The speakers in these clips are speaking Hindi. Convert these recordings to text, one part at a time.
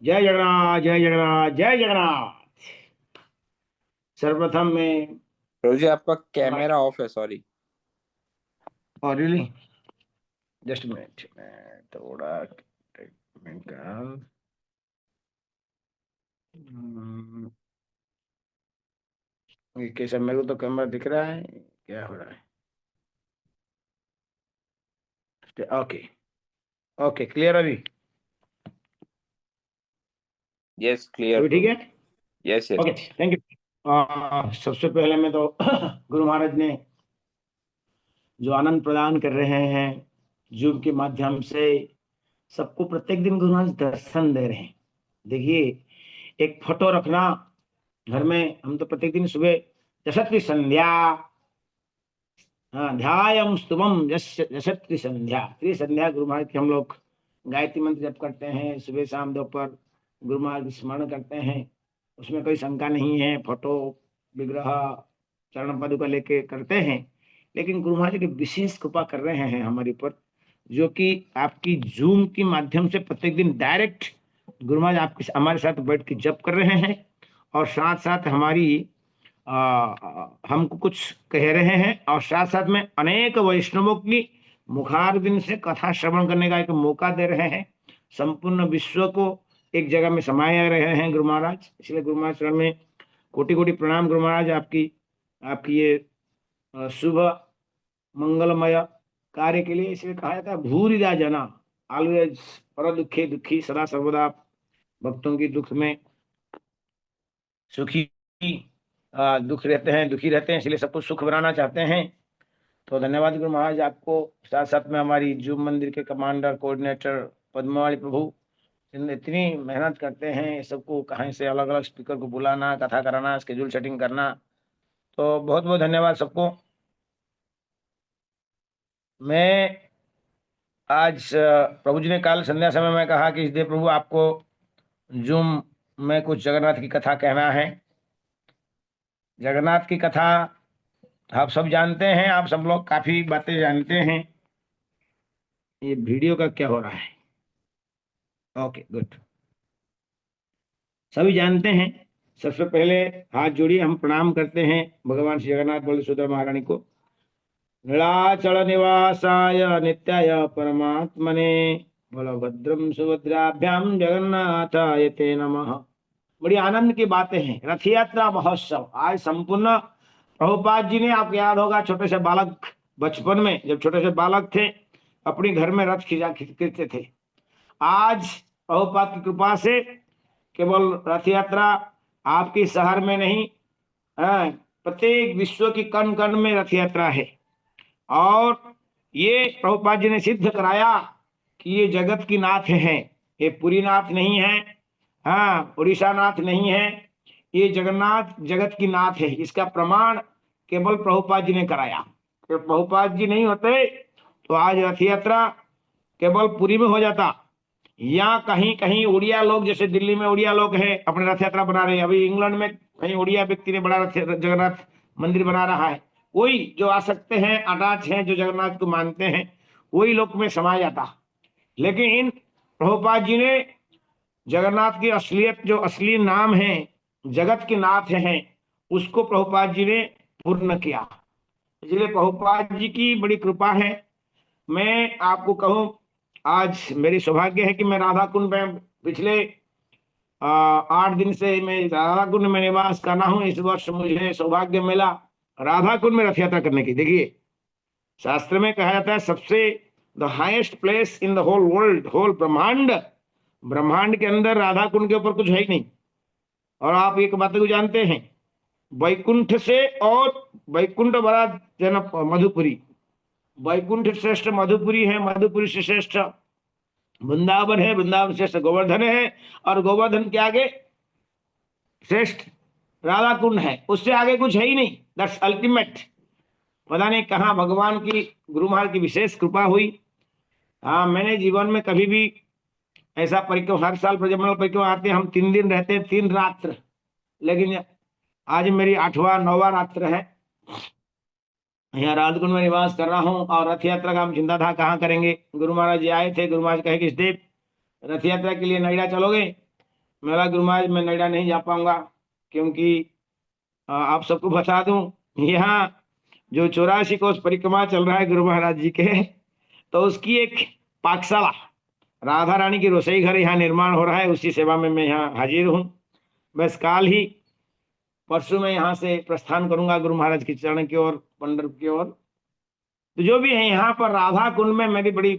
जय जगन्नाथ जय जगन्नाथ जय जगन्नाथ। सर्वप्रथम में प्रभु जी आपका कैमरा ऑफ है, सॉरी। और रियली जस्ट मिनट मैं थोड़ा निकाल ये कैसा मेरे को तो कैमरा दिख रहा है, क्या हो रहा है? ओके ओके क्लियर अभी? यस, क्लियर अभी ठीक प्रभु। है? Yes yes. Okay thank you. सबसे पहले मैं तो गुरु महाराज ने जो आनंद प्रदान कर रहे हैं जूम के माध्यम से सबको, प्रत्येक दिन गुरु महाराज दर्शन दे रहे हैं। देखिए, एक फोटो रखना घर में, हम तो प्रत्येक दिन सुबह यशस्वी संध्या, हाँ, ध्यायम स्तुवम यशस्वी संध्या, त्रिसंध्या गुरु महाराज की हम लोग गायत्री मंत्र जप करते हैं सुबह शाम दोपहर, गुरु महाराज की स्मरण करते हैं। उसमें कोई शंका नहीं है, फोटो विग्रह चरण पादुका लेके करते हैं। लेकिन गुरु महाराज की विशेष कृपा कर रहे हैं हमारे ऊपर, जो कि आपकी जूम के माध्यम से प्रत्येक दिन डायरेक्ट गुरु महाराज आपके हमारे साथ बैठ के जप कर रहे हैं, और साथ साथ हमारी हमको कुछ कह रहे हैं, और साथ साथ में अनेक वैष्णवों की मुखारबिंद से कथा श्रवण करने का एक मौका दे रहे हैं। संपूर्ण विश्व को एक जगह में समाये रहे हैं गुरु महाराज। इसलिए गुरु महाराज चरण में कोटि कोटि प्रणाम गुरु महाराज। आपकी आपकी ये शुभ मंगलमय कार्य के लिए। इसलिए कहा जाता है भूरिदा जना ऑलवेज पर दुखे दुखी, सदा सर्वदा भक्तों की दुख में सुखी, दुख रहते हैं दुखी रहते हैं, इसलिए सबको सुख बनाना चाहते हैं। तो धन्यवाद गुरु महाराज आपको। साथ साथ में हमारी जूम मंदिर के कमांडर कोऑर्डिनेटर पद्मावली प्रभु इतनी मेहनत करते हैं, सबको कहीं से अलग अलग स्पीकर को बुलाना, कथा कराना, स्केड्यूल सेटिंग करना। तो बहुत बहुत धन्यवाद सबको। मैं आज प्रभु जी ने कल संध्या समय में कहा कि इसलिए प्रभु आपको जूम में कुछ जगन्नाथ की कथा कहना है। जगन्नाथ की कथा आप सब जानते हैं, आप सब लोग काफी बातें जानते हैं। ये वीडियो का क्या हो रहा है? ओके गुड, सभी जानते हैं। सबसे पहले हाथ जोड़िए, हम प्रणाम करते हैं भगवान श्री जगन्नाथ बलदेव सुभद्रा महारानी को। नीलाचल निवासाय नित्याय परमात्मने बलभद्रम सुभद्राभ्याम जगन्नाथाय ते नमः। बड़ी आनंद की बातें हैं। रथ यात्रा महोत्सव आज संपूर्ण, प्रभुपाद जी ने, आपको याद होगा छोटे से बालक, बचपन में जब छोटे से बालक थे अपने घर में रथ खींचते थे। आज प्रभुपाद की कृपा से केवल रथ यात्रा आपके शहर में नहीं, प्रत्येक विश्व की कण कण में रथ यात्रा है। और ये प्रभुपाद जी ने सिद्ध कराया कि ये जगत की नाथ है, ये पुरी नाथ नहीं है, हाँ, उड़ीसा नाथ नहीं है, ये जगन्नाथ जगत की नाथ है। इसका प्रमाण केवल प्रभुपाद जी ने कराया। तो प्रभुपाद जी नहीं होते तो आज रथ यात्रा केवल पुरी में हो जाता, या कहीं कहीं उड़िया लोग, जैसे दिल्ली में उड़िया लोग हैं अपने रथ यात्रा बना रहे हैं। अभी इंग्लैंड में कहीं उड़िया व्यक्ति ने बड़ा जगन्नाथ मंदिर बना रहा है। वही जो आ सकते हैं, अटैच हैं, जो जगन्नाथ को मानते हैं, वही लोक में समाया जाता। लेकिन प्रभुपाद जी ने जगन्नाथ की असलियत, जो असली नाम है, जगत के नाथ हैं, उसको प्रभुपाद जी ने पूर्ण किया। इसलिए प्रभुपाद जी की बड़ी कृपा है। मैं आपको कहूं, आज मेरी सौभाग्य है कि मैं राधा कुंड में पिछले 8 दिन से मैं राधा कुंड में निवास कर रहा हूँ। इस वर्ष मुझे सौभाग्य मिला राधा कुंड में रथ यात्रा करने की। देखिए, शास्त्र में कहा जाता है सबसे the highest place in the whole world, whole ब्रह्मांड, ब्रह्मांड के अंदर राधा कुंड के ऊपर कुछ है ही नहीं। और आप एक बात को जानते हैं, वैकुंठ से, और वैकुंठ बड़ा जन मधुपुरी, वैकुंठ श्रेष्ठ मधुपुरी है, मधुपुरी से श्रेष्ठ वृंदावन है, वृंदावन श्रेष्ठ गोवर्धन है, और गोवर्धन के आगे श्रेष्ठ राधा कुंड है। उससे आगे कुछ है ही नहीं, दैट्स अल्टीमेट। पता नहीं कहाँ भगवान की, गुरु महाराज की विशेष कृपा हुई। हाँ, मैंने जीवन में कभी भी ऐसा परिक्रमा, हर साल ब्रजमंडल परिक्रमा आते हैं, हम 3 दिन रहते हैं, 3 रात्र। लेकिन आज मेरी 8वां 9वां रात्र है यहाँ राधकुंड में निवास कर रहा हूँ। और रथ यात्रा का हम चिंता था कहाँ करेंगे। गुरु महाराज जी आए थे, गुरु महाराज कहे कि इस देव रथ यात्रा के लिए नोएडा चलोगे? मेरा गुरु महाराज मैं नोएडा नहीं जा पाऊंगा, क्योंकि आप सबको बता दूं, यहाँ जो 84 कोस परिक्रमा चल रहा है गुरु महाराज जी के, तो उसकी एक पाकशाला, राधा रानी की रसोई घर यहाँ निर्माण हो रहा है, उसी सेवा में मैं यहाँ हाजिर हूँ। बस काल ही परसों में यहाँ से प्रस्थान करूंगा गुरु महाराज के चरण की ओर, पंडरपुर की ओर। तो जो भी है यहाँ पर राधा कुंड में मैं भी बड़ी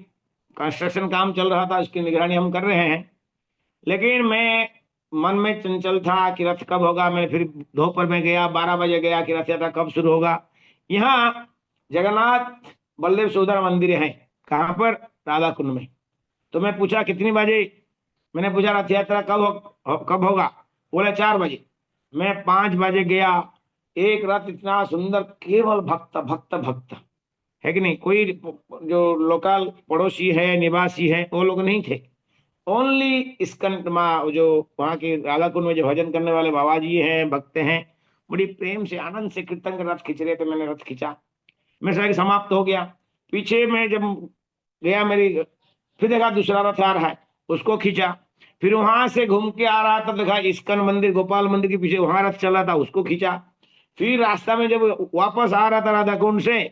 कंस्ट्रक्शन काम चल रहा था, उसकी निगरानी हम कर रहे हैं। लेकिन मैं मन में चंचल था कि रथ कब होगा। मैं फिर दोपहर में गया, 12 बजे गया कि रथ यात्रा कब शुरू होगा। यहाँ जगन्नाथ बलदेव सुभद्रा मंदिर है, कहाँ पर? राधा कुंड में। तो मैं पूछा कितनी बजे, मैंने पूछा रथ यात्रा कब होगा? बोले 4 बजे। मैं 5 बजे गया, एक रथ इतना सुंदर, केवल भक्त भक्त भक्त है कि नहीं, कोई जो लोकल पड़ोसी है, निवासी है, वो लोग नहीं थे। ओनली इस्कन जो वहाँ के राधा कुंड में जो भजन करने वाले बाबा जी हैं, भक्त हैं, बड़ी प्रेम से आनंद से कीर्तन का रथ खींच रहे थे। मैंने रथ खींचा, मैं सारी समाप्त हो गया। पीछे में जब गया मेरी, फिर देखा दूसरा रथ आ रहा है, उसको खींचा। फिर वहां से घूम के आ रहा था, देखा इस्कन मंदिर, गोपाल मंदिर के पीछे वहां रथ चला था, उसको खींचा। फिर रास्ता में जब वापस आ रहा था राधा कुंड से,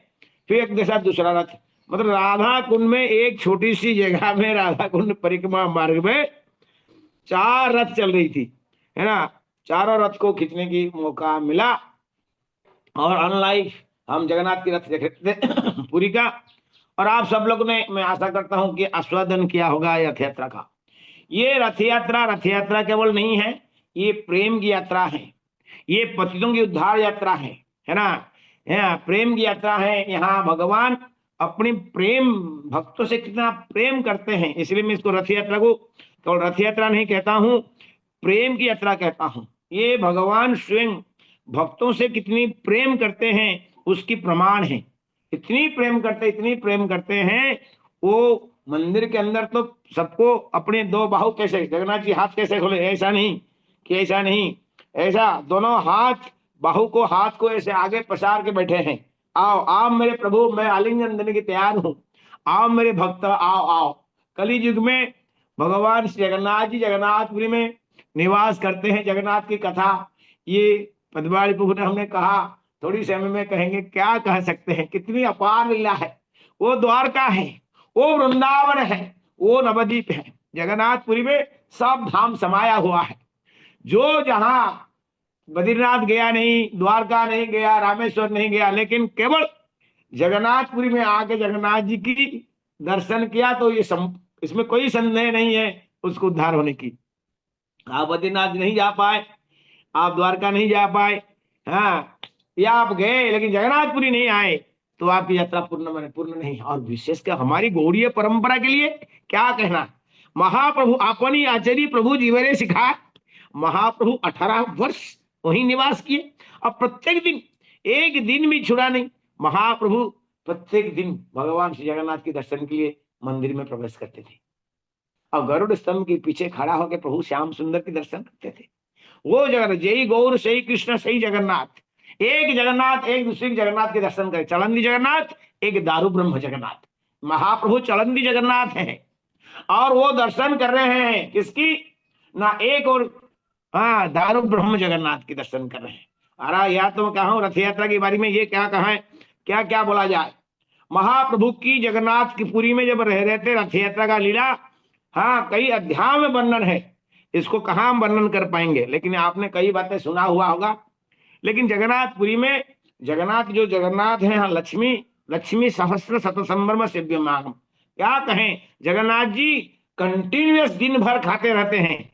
फिर एक के साथ दूसरा रथ। मतलब राधा कुंड में एक छोटी सी जगह में, राधा कुंड परिक्रमा मार्ग में 4 रथ चल रही थी, है ना। चारों रथ को खींचने की मौका मिला। और अनलाइक हम जगन्नाथ की रथ देख रहे थे पुरी का। और आप सब लोग ने, मैं आशा करता हूं कि आस्वादन किया होगा रथ यात्रा का। ये रथ यात्रा केवल नहीं है, ये प्रेम की यात्रा है, ये पतितों की उद्धार यात्रा है ना। यहाँ प्रेम की यात्रा है। यहाँ भगवान अपनी प्रेम भक्तों से कितना प्रेम करते हैं, इसलिए मैं इसको रथ यात्रा को केवल रथ यात्रा नहीं कहता हूँ, प्रेम की यात्रा कहता हूँ। ये भगवान स्वयं भक्तों से कितनी प्रेम करते हैं उसकी प्रमाण है। इतनी प्रेम करते हैं, वो मंदिर के अंदर तो सबको अपने 2 बाहु, कैसे जगन्नाथ जी हाथ कैसे खोले, ऐसा नहीं कि ऐसा नहीं, ऐसा दोनों हाथ, बाहु को, हाथ को ऐसे आगे पसार के बैठे हैं। आओ आओ मेरे प्रभु, मैं आलिंगन देने के तैयार हूँ, आओ मेरे भक्त, आओ आओ। कली युग में भगवान श्री जगन्नाथ जी जगन्नाथपुरी में निवास करते हैं। जगन्नाथ की कथा ये पद्मावली प्रभु ने हमने कहा, थोड़ी समय में कहेंगे, क्या कह सकते हैं, कितनी अपार लीला है। वो द्वारका है, वो वृंदावन है, वो नवद्वीप है। जगन्नाथपुरी में सब धाम समाया हुआ है। जो जहां बद्रीनाथ गया नहीं, द्वारका नहीं गया, रामेश्वर नहीं गया, लेकिन केवल जगन्नाथपुरी में आके जगन्नाथ जी की दर्शन किया, तो ये इसमें कोई संदेह नहीं है उसको उद्धार होने की। आप बद्रीनाथ नहीं जा पाए, आप द्वारका नहीं जा पाए, हाँ, या आप गए लेकिन जगन्नाथपुरी नहीं आए, तो आपकी यात्रा पूर्ण नहीं। और विशेष कर हमारी गौड़ीय परंपरा के लिए क्या कहना। महाप्रभु अपनी आचार्य प्रभु जीवने सिखा, महाप्रभु 18 वर्ष वहीं निवास किए, और प्रत्येक दिन, एक दिन भी छुड़ा नहीं। महाप्रभु प्रत्येक दिन भगवान श्री जगन्नाथ के दर्शन के लिए मंदिर में प्रवेश करते थे, और गरुड़ स्तंभ के पीछे खड़ा होकर प्रभु श्याम सुंदर के दर्शन करते थे। वो जगन्नाथ, जय गौर, सही कृष्ण, सही जगन्नाथ। एक जगन्नाथ एक दूसरे जगन्नाथ के दर्शन करे, चलंदी जगन्नाथ, एक दारू ब्रह्म जगन्नाथ। महाप्रभु चलंदी जगन्नाथ है, और वो दर्शन कर रहे हैं किसकी ना, एक और, हाँ, दारू ब्रह्म जगन्नाथ के दर्शन कर रहे हैं। अरे यार, तो मैं कहा हूं रथ यात्रा के बारे में ये क्या कहा है, क्या क्या बोला जाए। महाप्रभु की जगन्नाथ की पुरी में जब रह रहे थे, रथ यात्रा का लीला, हाँ, कई अध्याय में वर्णन है, इसको कहाँ हम वर्णन कर पाएंगे, लेकिन आपने कई बातें सुना हुआ होगा। लेकिन जगन्नाथपुरी में जगन्नाथ है, हाँ, लक्ष्मी सहस्र शत संभ्रम सेव्यमानम। क्या कहें, जगन्नाथ जी कंटिन्यूअस दिन भर खाते रहते हैं।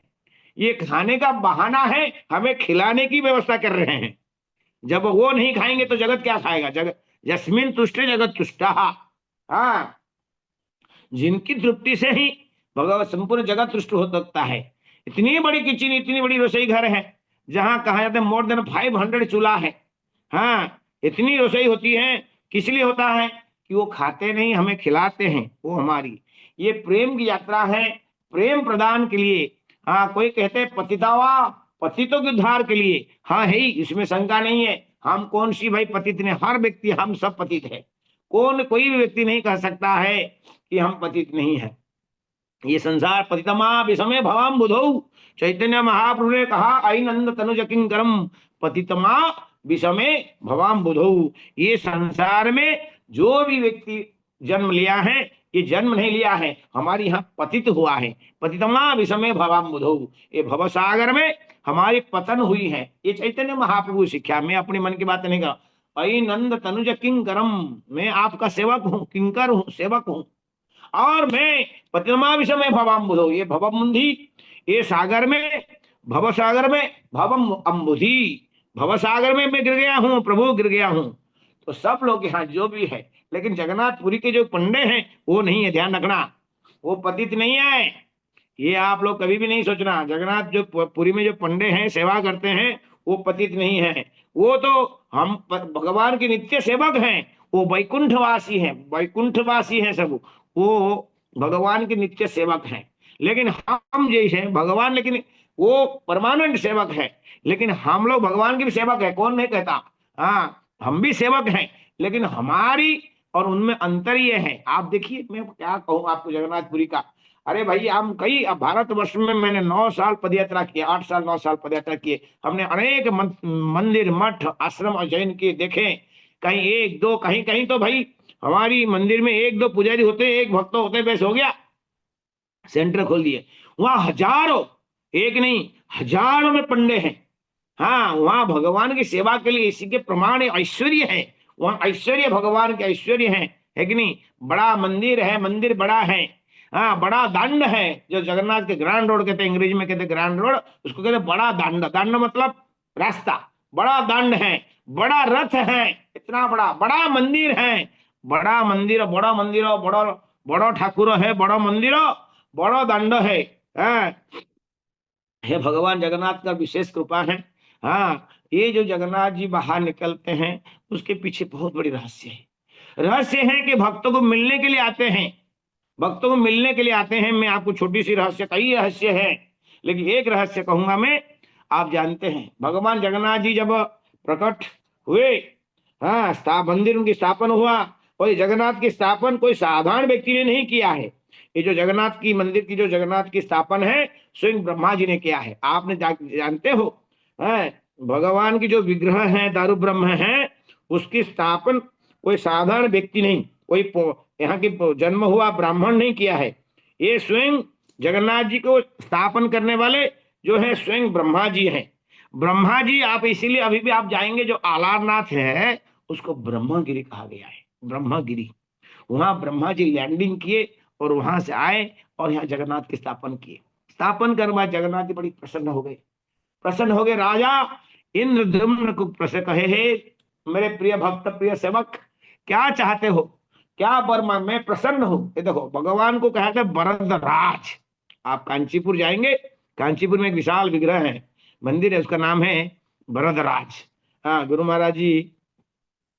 ये खाने का बहाना है, हमें खिलाने की व्यवस्था कर रहे हैं। जब वो नहीं खाएंगे तो जगत क्या खाएगा। जगत यस्मिन तुष्टे जगत तुष्टा, हाँ, जिनकी तृप्ति से ही भगवान संपूर्ण जगत तुष्ट हो सकता है। इतनी बड़ी किचन, इतनी बड़ी रसोई घर है, जहां कहा जाता है मोर देन 500 चूल्हा है। हाँ, इतनी रसोई होती है, किस लिए होता है कि वो खाते नहीं, हमें खिलाते हैं। वो हमारी ये प्रेम की यात्रा है, प्रेम प्रदान के लिए। हाँ, कोई कहते हैं पतितावा, पतितों के उद्धार के लिए। हाँ, है ही, इसमें शंका नहीं है। हम कौन सी भाई पतित ने, हर व्यक्ति, हम सब पतित है। कोई भी व्यक्ति नहीं कह सकता है कि हम पतित नहीं है। ये संसार पतितमा विषमे भवाम बुधौ, चैतन्य महाप्रभु ने कहा आई नंद तनुज किंकरम पतितमा विषमे भवाम बुधौ। ये संसार में जो भी व्यक्ति जन्म लिया है, ये जन्म नहीं लिया है, हमारे यहाँ पतित हुआ है। पतितमा विषमे भवाम बुधौ, ये भवसागर में हमारी पतन हुई है। ये चैतन्य महाप्रभु शिक्षा, मैं अपने मन की बात नहीं कर। आई नंद तनुज किंकरम, मैं आपका सेवक हूँ, किंकर हूँ, सेवक हूँ। और मैं पतितमा विषमे भवाम बुधौ, ये भवमुंधी, ये सागर में, भव सागर में, भवम अम्बुधि, भव सागर में मैं गिर गया हूँ, प्रभु गिर गया हूँ। तो सब लोग यहाँ जो भी है, लेकिन जगन्नाथपुरी के जो पंडे हैं वो नहीं है, ध्यान रखना, वो पतित नहीं है। ये आप लोग कभी भी नहीं सोचना, जगन्नाथ जो पुरी में जो पंडे हैं, सेवा करते हैं, वो पतित नहीं है। वो तो हम भगवान के नित्य सेवक हैं, वो वैकुंठवासी हैं, वैकुंठवासी हैं सब, वो भगवान के नित्य सेवक हैं। लेकिन हम जैसे भगवान, लेकिन वो परमानेंट सेवक है, लेकिन हम लोग भगवान के भी सेवक है, कौन नहीं कहता। हाँ, हम भी सेवक हैं, लेकिन हमारी और उनमें अंतर ये है। आप देखिए, मैं क्या कहूँ आपको जगन्नाथपुरी का। अरे भाई, हम कई भारतवर्ष में मैंने 9 साल पदयात्रा किए, 8 साल 9 साल पदयात्रा किए। हमने अनेक मंदिर, मठ, आश्रम और जैन किए, देखे। कहीं एक दो, कहीं कहीं तो भाई हमारी मंदिर में एक दो पुजारी होते, एक भक्त होते, बस हो गया, सेंटर खोल दिए। वहां हजारों, एक नहीं हजारों में पंडे हैं। हाँ, वहां भगवान की सेवा के लिए इसी के प्रमाण ऐश्वर्य है, वहां ऐश्वर्य भगवान के ऐश्वर्य है कि नहीं। बड़ा मंदिर है, मंदिर बड़ा है। हाँ, बड़ा दंड है, जो जगन्नाथ के ग्रैंड रोड कहते हैं, अंग्रेजी में कहते हैं ग्रैंड रोड, उसको कहते हैं बड़ा दंड। दंड मतलब रास्ता, बड़ा दंड है, बड़ा रथ है, इतना बड़ा बड़ा मंदिर है, बड़ा मंदिर, बड़ा मंदिर, बड़ा बड़ा ठाकुर है, बड़ा मंदिर, बड़ा दंड है। हाँ, हे भगवान जगन्नाथ का विशेष कृपा है। हाँ, ये जो जगन्नाथ जी बाहर निकलते हैं, उसके पीछे बहुत बड़ी रहस्य है। रहस्य है कि भक्तों को मिलने के लिए आते हैं, भक्तों को मिलने के लिए आते हैं। मैं आपको छोटी सी रहस्य, कई रहस्य है, लेकिन एक रहस्य कहूंगा मैं। आप जानते हैं भगवान जगन्नाथ जी जब प्रकट हुए, हाँ, मंदिर उनकी स्थापन हुआ, और ये जगन्नाथ की स्थापन कोई साधारण व्यक्ति ने नहीं किया है। ये जो जगन्नाथ की मंदिर की, जो जगन्नाथ की स्थापन है, स्वयं ब्रह्मा जी ने किया है। आपने जानते हो, है भगवान की जो विग्रह है, दारू ब्रह्म है, उसकी स्थापन कोई साधारण व्यक्ति नहीं, कोई यहाँ की जन्म हुआ ब्राह्मण नहीं किया है। ये स्वयं जगन्नाथ जी को स्थापन करने वाले जो है स्वयं ब्रह्मा जी हैं। ब्रह्मा जी, आप इसीलिए अभी भी आप जाएंगे, जो आलारनाथ है उसको ब्रह्मगिरी कहा गया है, ब्रह्मगिरी। वहां ब्रह्मा जी लैंडिंग किए और वहां से आए और यहाँ जगन्नाथ की स्थापन किए। स्थापन करने बाद जगन्नाथ जी बड़ी प्रसन्न हो गए, प्रसन्न हो गए। राजा इंद्रद्युम्न को प्रसन्न कहे, हे मेरे प्रिय भक्त, प्रिय सेवक, क्या चाहते हो, क्या वर्मा, मैं प्रसन्न हूं। ये देखो, भगवान को कहते हैं वरदराज। आप कांचीपुर जाएंगे, कांचीपुर में एक विशाल विग्रह है, मंदिर है, उसका नाम है वरदराज। हाँ, गुरु महाराज जी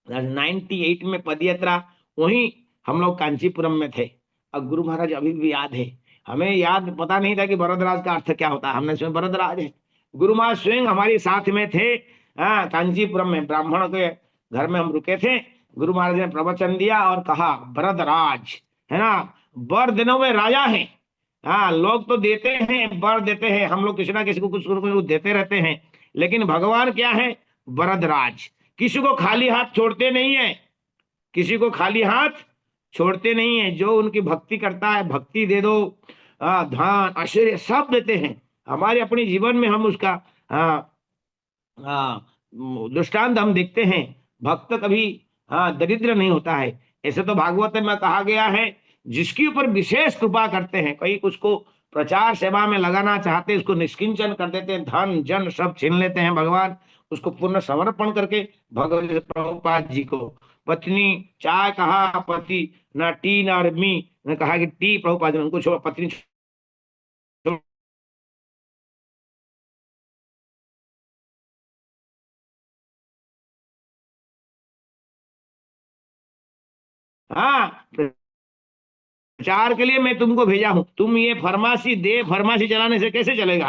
98 में पदयात्रा, वहीं हम लोग कांचीपुरम में थे। और गुरु महाराज अभी भी याद है, हमें याद पता नहीं था कि वरदराज का अर्थ क्या होता है, हमने स्वयं वरदराज है। गुरु महाराज स्वयं हमारे साथ में थे। हाँ, कांचीपुरम में ब्राह्मण के घर में हम रुके थे। गुरु महाराज ने प्रवचन दिया और कहा वरदराज, है ना, वर देने में राजा है। हाँ, लोग तो देते हैं, वर देते हैं, हम लोग किसी ना किसी को कुछ कुछ देते रहते हैं, लेकिन भगवान क्या है, वरदराज। किसी को खाली हाथ छोड़ते नहीं है, किसी को खाली हाथ छोड़ते नहीं है। जो उनकी भक्ति करता है, भक्ति दे दो, धन ऐश्वर्य सब देते हैं। हमारे अपने जीवन में हम उसका दृष्टांत हम देखते हैं। भक्त कभी दरिद्र नहीं होता है। ऐसे तो भागवत में कहा गया है, जिसके ऊपर विशेष कृपा करते हैं, कई उसको प्रचार सेवा में लगाना चाहते हैं, उसको निष्किंचन कर देते हैं, धन जन सब छीन लेते हैं भगवान, उसको पूर्ण समर्पण करके। भगवत प्रभुपाद जी को पत्नी चाय कहा, पति ना टी ना मी ने कहा कि टी, प्रभुपाद ने उनको छोड़, पत्नी हाँ, प्रचार के लिए मैं तुमको भेजा हूं, तुम ये फार्मेसी दे, फार्मेसी चलाने से कैसे चलेगा।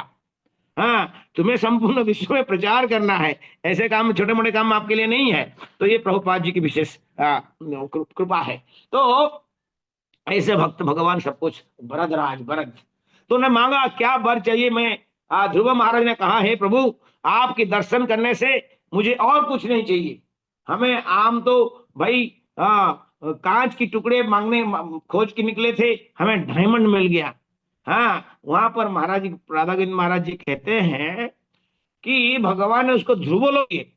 हाँ, तुम्हें संपूर्ण विश्व में प्रचार करना है, ऐसे काम, छोटे मोटे काम आपके लिए नहीं है। तो ये प्रभुपाद जी की विशेष कृपा है। तो ऐसे भक्त भगवान सब कुछ। भरतराज भरत तो ने मांगा क्या वर चाहिए। मैं ध्रुव महाराज ने कहा हे प्रभु आपके दर्शन करने से मुझे और कुछ नहीं चाहिए। हमें आम तो भाई कांच की टुकड़े मांगने खोज के निकले थे, हमें डायमंड मिल गया। हाँ वहां पर महाराज जी राधा गोविंद महाराज जी कहते हैं कि भगवान ने उसको ध्रुव लोक दिए।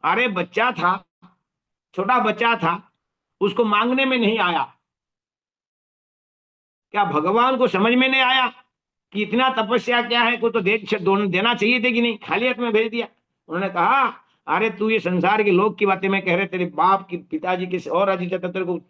अरे बच्चा था, छोटा बच्चा था, उसको मांगने में नहीं आया। क्या भगवान को समझ में नहीं आया कि इतना तपस्या क्या है, को तो देना चाहिए थे कि नहीं, खाली हाथ में भेज दिया। उन्होंने कहा अरे तू ये संसार के लोग की बातें मैं कह रहे, तेरे बाप की पिताजी किसी और राज्य चाहता, तेरे को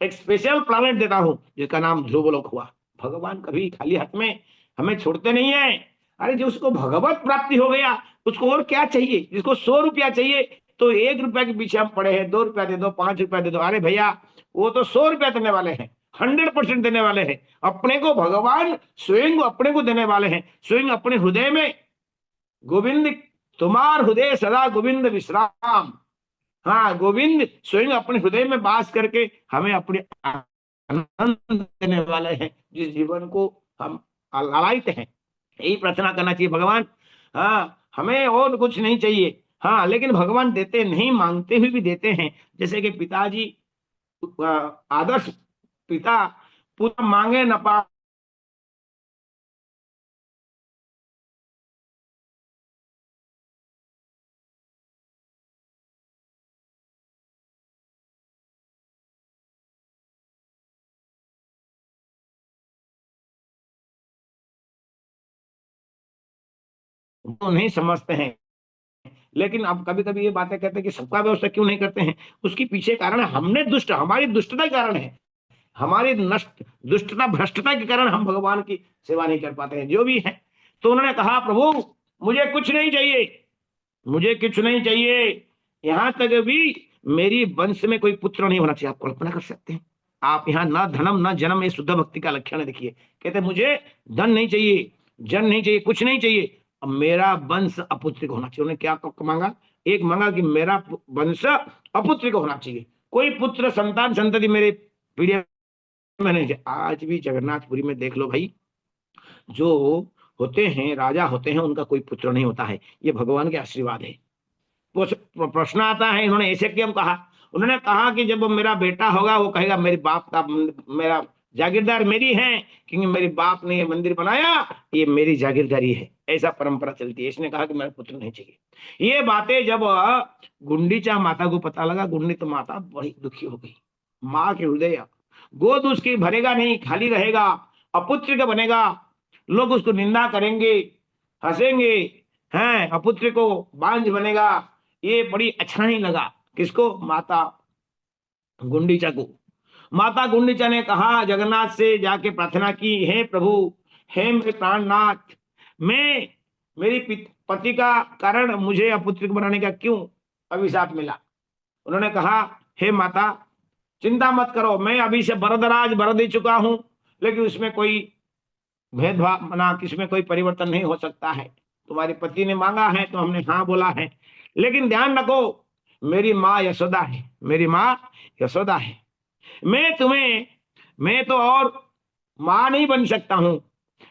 एक स्पेशल प्लानेट देता हूं जिसका नाम ध्रुवलोक हुआ। भगवान कभी खाली हाथ में हमें छोड़ते नहीं है। अरे जो उसको भगवत प्राप्ति हो गया उसको और क्या चाहिए। जिसको 100 रुपया चाहिए तो 1 रुपया के पीछे हम पड़े हैं, 2 रुपया दे दो, 5 रुपया दे दो। अरे भैया वो तो 100 रुपया देने वाले हैं, 100% देने वाले हैं। अपने को भगवान स्वयं अपने को देने वाले हैं, स्वयं अपने हृदय में। गोविंद तुम्हार हृदय सदा गोविंद विश्राम। हाँ गोविंद स्वयं अपने हृदय में वास करके हमें अपने आनंद देने वाले हैं, जिस जीवन को हम लालायित हैं। यही प्रार्थना करना चाहिए भगवान। हाँ हमें और कुछ नहीं चाहिए। हाँ लेकिन भगवान देते नहीं, मांगते हुए भी देते हैं। जैसे कि पिताजी आदर्श पिता पूरा मांगे न पा तो नहीं समझते हैं। लेकिन अब कभी कभी ये बातें कहते हैं कि सबका व्यवस्था क्यों नहीं करते हैं। उसके पीछे कारण है हमने हमारी दुष्टता के कारण है, हमारी नष्ट दुष्टता भ्रष्टता के कारण हम भगवान की सेवा नहीं कर पाते हैं, जो भी है। तो उन्होंने कहा प्रभु मुझे कुछ नहीं चाहिए, मुझे कुछ नहीं चाहिए। यहां तक भी मेरी वंश में कोई पुत्र नहीं होना चाहिए। आप कल्पना कर सकते हैं, आप यहाँ ना धनम ना जन्म, ये शुद्ध भक्ति का लक्षण है। देखिए कहते मुझे धन नहीं चाहिए, जन नहीं चाहिए, कुछ नहीं चाहिए, अब मेरा वंश अपुत्रिक होना चाहिए। उन्होंने क्या मांगा, एक मांगा कि मेरा वंश अपुत्रिक होना चाहिए, कोई पुत्र संतान संतति मेरे पीढ़ी में नहीं चाहिए। आज भी जगन्नाथपुरी में देख लो भाई, जो होते हैं राजा होते हैं उनका कोई पुत्र नहीं होता है, ये भगवान के आशीर्वाद है। वो प्रश्न आता है इन्होंने ऐसे क्यों कहा। उन्होंने कहा कि जब मेरा बेटा होगा वो कहेगा मेरे बाप का, मेरा जागीरदार मेरी है, क्योंकि मेरे बाप ने ये मंदिर बनाया, ये मेरी जागीरदारी है। ऐसा परंपरा चलती है। इसने कहा कि मेरा पुत्र नहीं चाहिए। ये बातें जब गुंडीचा माता को पता लगा, गुंडी तो माता बड़ी दुखी हो गई। माँ के हृदय गोद उसकी भरेगा नहीं, खाली रहेगा, अपुत्र का बनेगा, लोग उसको निंदा करेंगे, हंसेंगे, हैं अपुत्र को बांझ बनेगा। ये बड़ी अच्छा नहीं लगा किसको, माता गुंडीचा को। माता गुंडीचा ने कहा जगन्नाथ से जाके प्रार्थना की, हे प्रभु, हे मेरे प्राणनाथ, मैं मेरी पति का कारण मुझे अपुत्रिक बनाने का क्यों अभिशाप मिला। उन्होंने कहा हे माता चिंता मत करो, मैं अभी से बरदराज बर दे चुका हूं, लेकिन उसमें कोई भेदभाव बना, किसमें कोई परिवर्तन नहीं हो सकता है। तुम्हारे पति ने मांगा है तो हमने हाँ बोला है, लेकिन ध्यान रखो मेरी माँ यशोदा है, मेरी माँ यशोदा है। मैं तो और माँ नहीं बन सकता हूं,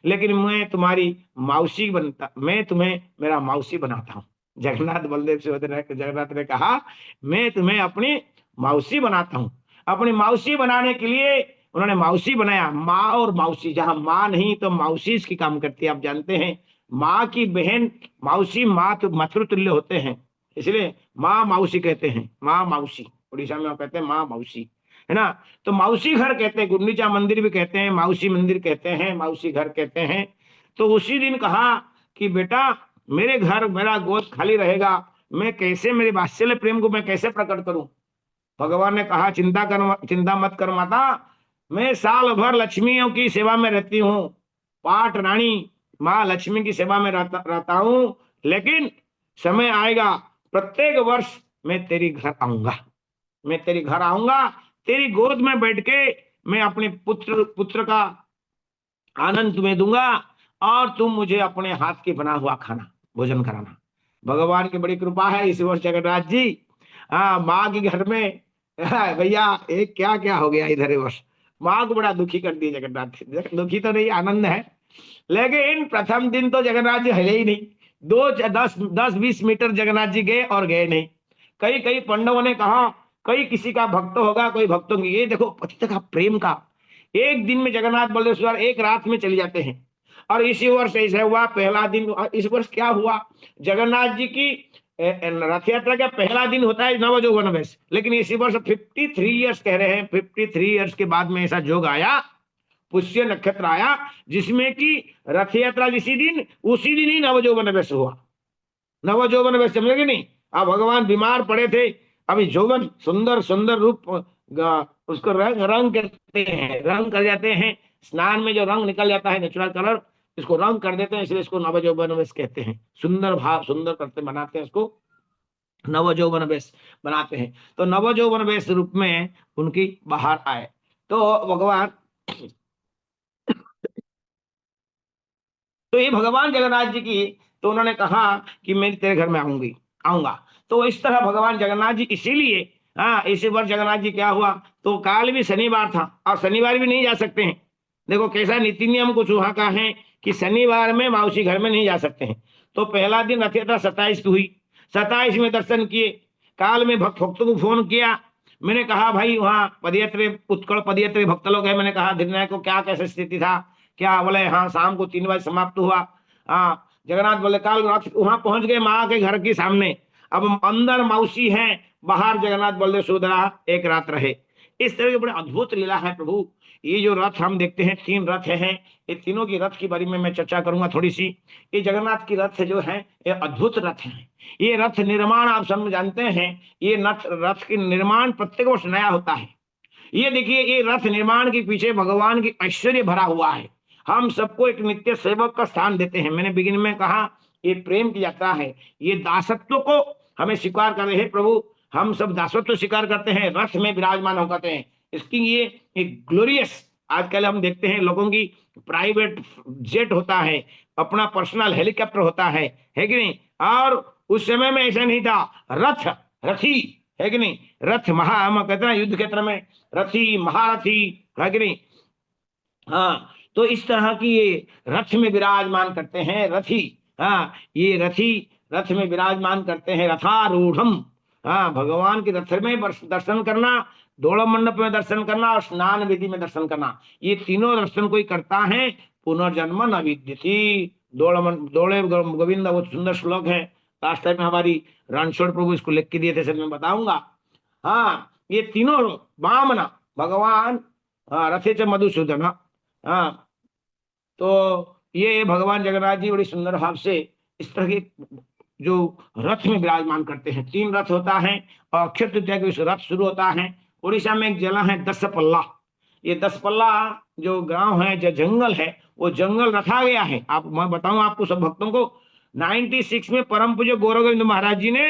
लेकिन मैं तुम्हारी मौसी बनता, मैं तुम्हें मेरा मौसी बनाता हूं। जगन्नाथ बलदेव जगन्नाथ ने कहा मैं तुम्हें अपनी मौसी बनाता हूं। अपनी मौसी बनाने के लिए उन्होंने मौसी बनाया। माँ और मौसी, जहां माँ नहीं तो मौसी इसकी काम करती है। आप जानते हैं माँ की बहन मौसी माँ तो मातृतुल्य होते हैं, इसलिए माँ मौसी कहते हैं। माँ मौसी उड़ीसा में कहते हैं माँ मौसी, है ना। तो मौसी घर कहते हैं, गुंडीचा मंदिर भी कहते हैं, मौसी मंदिर कहते हैं, मौसी घर कहते हैं। तो उसी दिन कहा कि बेटा मेरे घर मेरा गोद खाली रहेगा, मैं कैसे मेरे वात्सल्य प्रेम को मैं कैसे प्रकट करूं। भगवान ने कहा चिंता मत कर माता, मैं साल भर लक्ष्मियों की सेवा में रहती हूँ, पाठ रानी माँ लक्ष्मी की सेवा में रहता हूँ, लेकिन समय आएगा प्रत्येक वर्ष मैं तेरी घर आऊंगा, मैं तेरे घर आऊंगा, तेरी गोद में बैठ के मैं अपने पुत्र का आनंद तुम्हें दूंगा और तुम मुझे अपने हाथ के बना हुआ खाना भोजन कराना। भगवान की बड़ी कृपा है इस वर्ष जगन्नाथ जी। हाँ, माँ के घर में भैया एक क्या क्या हो गया इधर वर्ष, माँ को बड़ा दुखी कर दिया जगन्नाथ जी। दुखी तो नहीं, आनंद है, लेकिन प्रथम दिन तो जगन्नाथ जी हिले ही नहीं। 10-20 मीटर जगन्नाथ जी गए और गए नहीं। कई कई पंडवों ने कहा कई किसी का भक्त होगा, कोई भक्तों की, ये देखो पतित का प्रेम का, एक दिन में जगन्नाथ बलदेव एक रात में चले जाते हैं। और इसी वर्ष ऐसा हुआ, पहला दिन इस वर्ष क्या हुआ, जगन्नाथ जी की रथ यात्रा का पहला दिन होता है नवजोवन वेश, लेकिन इसी वर्ष 53 ईयर्स कह रहे हैं। 53 ईयर्स के बाद में ऐसा जोग आया, पुष्य नक्षत्र आया, जिसमें कि रथ यात्रा जिसी दिन उसी दिन ही नवजोवन वेश हुआ। नवजोवन वेश समझेंगे नहीं। अब भगवान बीमार पड़े थे, अभी जौवन सुंदर सुंदर रूप उसको रंग रंग करते हैं, रंग कर जाते हैं। स्नान में जो रंग निकल जाता है नेचुरल कलर, इसको रंग कर देते हैं, इसलिए इसको नवजौवन वेश कहते हैं। सुंदर भाव सुंदर करते बनाते हैं, उसको नवजौवन वेश बनाते हैं। तो नवजौवन वेश रूप में उनकी बाहर आए तो भगवान, तो ये भगवान जगन्नाथ जी की, तो उन्होंने कहा कि मैं तेरे घर में आऊंगा। तो इस तरह भगवान जगन्नाथ जी, इसीलिए हाँ, इसी वर्ष जगन्नाथ जी क्या हुआ, तो काल भी शनिवार था और शनिवार भी नहीं जा सकते हैं। देखो कैसा नीति नियम कुछ वहां का है कि शनिवार में मौसी घर में नहीं जा सकते हैं। तो पहला दिन रथ यात्रा 27 की हुई, 27 में दर्शन किए। काल में भक्तों को फोन किया, मैंने कहा भाई वहाँ पदयात्री उत्कल पदयात्री भक्त लोग है, मैंने कहा निर्णय को क्या कैसे स्थिति था, क्या बोले हाँ शाम को 3 बजे समाप्त हुआ। हाँ, जगन्नाथ बोले काल रात वहां पहुंच गए माँ के घर के सामने। अब अंदर मौसी है, बाहर जगन्नाथ बलदेव सुभद्रा एक रात रहे। इस तरह की बड़ी अद्भुत लीला है प्रभु। ये जो रथ हम देखते हैं, 3 रथ हैं, ये तीनों की रथ के बारे में मैं चर्चा करूंगा थोड़ी सी। ये जगन्नाथ की रथ जो है ये अद्भुत रथ है। ये रथ निर्माण आप सब जानते हैं, ये रथ के निर्माण प्रत्येक वर्ष नया होता है। ये देखिए, ये रथ निर्माण के पीछे भगवान की ऐश्वर्य भरा हुआ है। हम सबको एक नित्य सेवक का स्थान देते हैं। मैंने बिगिन में कहा ये प्रेम की यात्रा है, ये दासत्व को हमें स्वीकार कर रहे हैं प्रभु। हम सब दासत्व स्वीकार करते हैं, रथ में विराजमान हो करते हैं। इसकी ये एक ग्लोरियस, आजकल हम देखते हैं लोगों की प्राइवेट जेट होता है, अपना पर्सनल हेलीकॉप्टर होता है कि नहीं। और उस समय में ऐसा नहीं था, रथी है कि नहीं। रथ महा, हम कहते हैं युद्ध क्षेत्र में रथी महारथी है कि नहीं। हाँ, तो इस तरह की ये रथ में विराजमान करते हैं रथी। हाँ, ये रथी रथ में विराजमान करते हैं, रथारूढ़म। हाँ, भगवान के रथ में दर्शन करना, दोड़ मंडप में दर्शन करना और स्नान विधि में दर्शन करना, ये तीनों दर्शन कोई करता है पुनर्जन्म न विद्यति। दौड़े गोविंद, वो सुंदर श्लोक है, लास्ट टाइम में हमारी रणछोड़ प्रभु इसको लिख के दिए थे, सर मैं बताऊंगा। हाँ, ये तीनों वामन भगवान, हाँ रथे च मधुसूदन। हाँ, तो ये भगवान जगन्नाथ जी बड़ी सुंदर भाव से इस तरह के जो रथ में विराजमान करते हैं। 3 रथ होता है और अक्षय तृतीया के रथ शुरू होता है। उड़ीसा में एक जगह है दसपल्ला, ये दसपल्ला जो गांव है, जो जंगल है, वो जंगल रखा गया है। आप, मैं बताऊं आपको सब भक्तों को, 96 में परम पूज्य गौरव गोविंद महाराज जी ने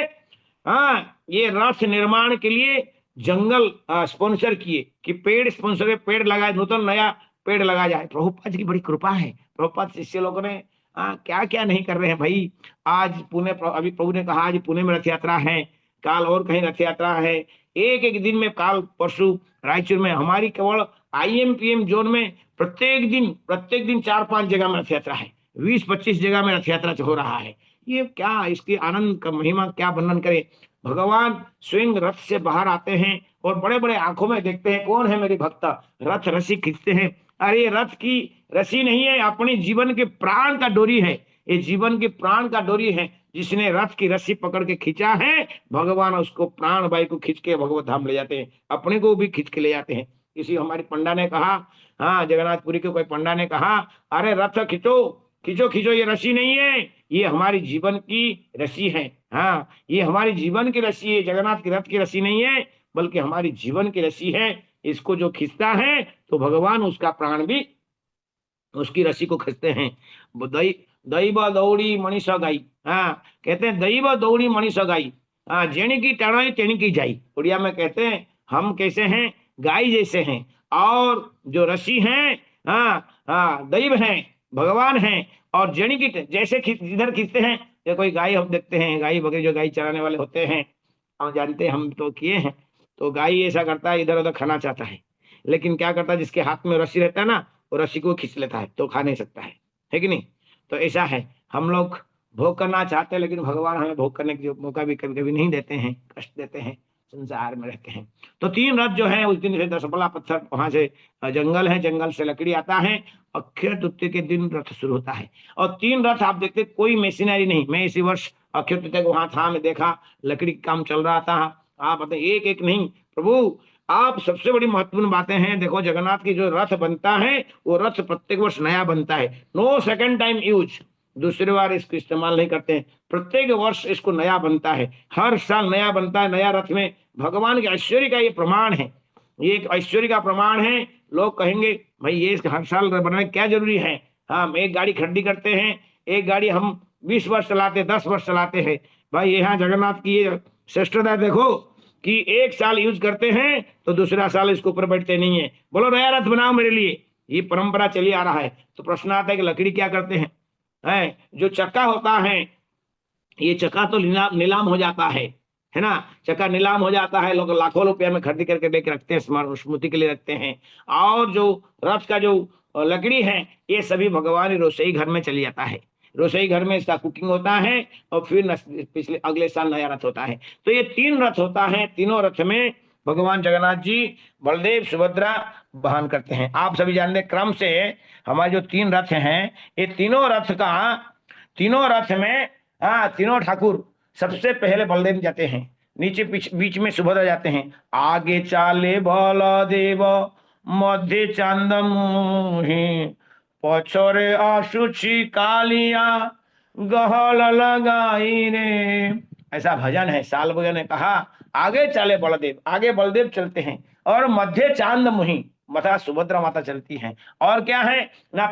हाँ ये रथ निर्माण के लिए जंगल स्पॉन्सर किए कि पेड़ स्पॉन्सर, पेड़ लगाए, नूतन नया पेड़ लगाया जाए। प्रभुपाद जी की बड़ी कृपा है। प्रभुपाद शिष्य लोगों ने क्या क्या नहीं कर रहे हैं भाई। आज पुणे, अभी प्रभु ने कहा आज पुणे में रथ यात्रा है, काल और कहीं रथ यात्रा है। एक एक दिन में, काल परसों रायचूर में, हमारी केवल IMPM जोन में प्रत्येक दिन 4-5 जगह में रथ यात्रा है, 20-25 जगह में रथ यात्रा हो रहा है। ये क्या, इसके आनंद का महिमा क्या वर्णन करे। भगवान स्वयं रथ से बाहर आते हैं और बड़े बड़े आंखों में देखते हैं कौन है मेरे भक्त, रथ रस्सी खींचते हैं। अरे रथ की रस्सी नहीं है, अपने जीवन के प्राण का डोरी है। ये जीवन के प्राण का डोरी है, जिसने रथ की रस्सी पकड़ के खींचा है, भगवान उसको प्राण भाई को खींच के भगवत धाम ले जाते हैं, अपने को भी खींच के ले जाते हैं। किसी हमारी पंडा ने कहा, हाँ जगन्नाथपुरी के कोई पंडा ने कहा, अरे रथ खींचो खींचो खींचो, ये रस्सी नहीं है, ये हमारी जीवन की रस्सी है। हाँ, ये हमारी जीवन की रस्सी है, जगन्नाथ की रथ की रस्सी नहीं है, बल्कि हमारी जीवन की रस्सी है। इसको जो खींचता है तो भगवान उसका प्राण भी उसकी रस्सी को खींचते हैं। दैव दौड़ी मनीष गाई, हाँ कहते हैं दैव दौड़ी मनीष गाई, हाँ जेणी की टणाई तेणी की जाई। उड़िया में कहते हैं हम कैसे हैं, गाय जैसे हैं, और जो ऋषि हैं दैव हैं, भगवान हैं, और जड़ीकीट जैसे जिधर खींचते हैं। ये कोई गाय हम देखते हैं, गाय बकरी जो गाय चराने वाले होते हैं, हम जानते हैं, हम तो किए हैं। तो गाय ऐसा करता है, इधर उधर खाना चाहता है, लेकिन क्या करता है, जिसके हाथ में रस्सी रहता है ना, वो रस्सी को खींच लेता है, तो खा नहीं सकता है कि नहीं। तो ऐसा है, हम लोग भोग करना चाहते हैं, लेकिन भगवान हमें भोग करने की मौका भी कभी कभी नहीं देते हैं, कष्ट देते हैं, संसार में रहते हैं। तो 3 रथ जो है, उस दिन से दशपला पत्थर, वहां से जंगल है, जंगल से लकड़ी आता है, अक्षय तृतीया के दिन रथ शुरू होता है। और 3 रथ आप देखते, कोई मशीनरी नहीं। मैं इसी वर्ष अक्षय तृतीया को वहां था, मैं देखा लकड़ी का काम चल रहा था। आप बताए, एक एक नहीं प्रभु, आप सबसे बड़ी महत्वपूर्ण बातें हैं। देखो, जगन्नाथ की जो रथ बनता है, वो रथ प्रत्येक वर्ष नया बनता है, नो सेकंड टाइम यूज, दूसरी बार इसको इस्तेमाल नहीं करते हैं, प्रत्येक वर्ष इसको नया बनता है, हर साल नया बनता है। नया रथ में भगवान के ऐश्वर्य का ये प्रमाण है, ये एक ऐश्वर्य का प्रमाण है। लोग कहेंगे भाई ये हर साल बनाने क्या जरूरी है। हम एक गाड़ी खरीदी करते हैं, एक गाड़ी हम 20 वर्ष चलाते, 10 वर्ष चलाते हैं। भाई यहाँ जगन्नाथ की ये श्रेष्ठता देखो कि एक साल यूज करते हैं तो दूसरा साल इसके ऊपर बैठते नहीं है, बोलो नया रथ बनाओ मेरे लिए, ये परंपरा चली आ रहा है। तो प्रश्न आता है कि लकड़ी क्या करते हैं, जो चक्का होता है, ये चक्का तो नीलाम हो जाता है ना, चक्का नीलाम हो जाता है, लोग लाखों रुपया में खरीद करके लेके रखते हैं, स्मृति के लिए रखते हैं। और जो रथ का जो लकड़ी है, ये सभी भगवान रसोई घर में चली जाता है, रसोई घर में इसका कुकिंग होता है, और फिर पिछले अगले साल नया रथ होता है। तो ये 3 रथ होता है, तीनों रथ में भगवान जगन्नाथ जी, बलदेव, सुभद्रा वहन करते हैं। आप सभी जानते हैं क्रम से हमारे जो 3 रथ हैं, ये तीनों रथ में तीनों ठाकुर सबसे पहले बलदेव जाते हैं, नीचे बीच में सुभद्रा जाते हैं। आगे चाले बलदेव, मध्य चांद मुहि, पछरे आशुचि कालिया, गहल लगाई रे। ऐसा भजन है। साल भजन ने कहा, आगे चले बलदेव, आगे बलदेव चलते हैं, और मध्य चांद मुहि, मथा सुभद्रा माता चलती हैं। और क्या है ना,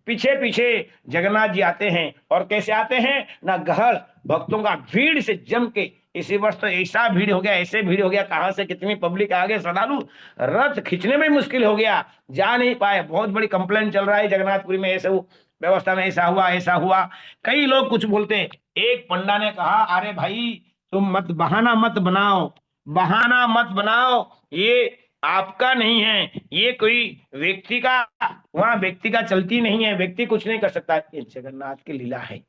पीछे पीछे जगन्नाथ जी आते हैं। और कैसे आते हैं ना, गहल भक्तों का भीड़ से जम के, इसी वर्ष तो ऐसा भीड़ हो गया, ऐसे भीड़ हो गया, कहां से कितनी पब्लिक आगे, श्रद्धालु रथ खींचने में मुश्किल हो गया, जा नहीं पाए। बहुत बड़ी कंप्लेन चल रहा है जगन्नाथपुरी में, ऐसे व्यवस्था में ऐसा हुआ, ऐसा हुआ। कई लोग कुछ बोलते हैं। एक पंडा ने कहा, अरे भाई तुम बहाना मत बनाओ, ये आपका नहीं है, ये कोई व्यक्ति का, वहां व्यक्ति का चलती नहीं है, व्यक्ति कुछ नहीं कर सकता, ये जगन्नाथ की लीला है।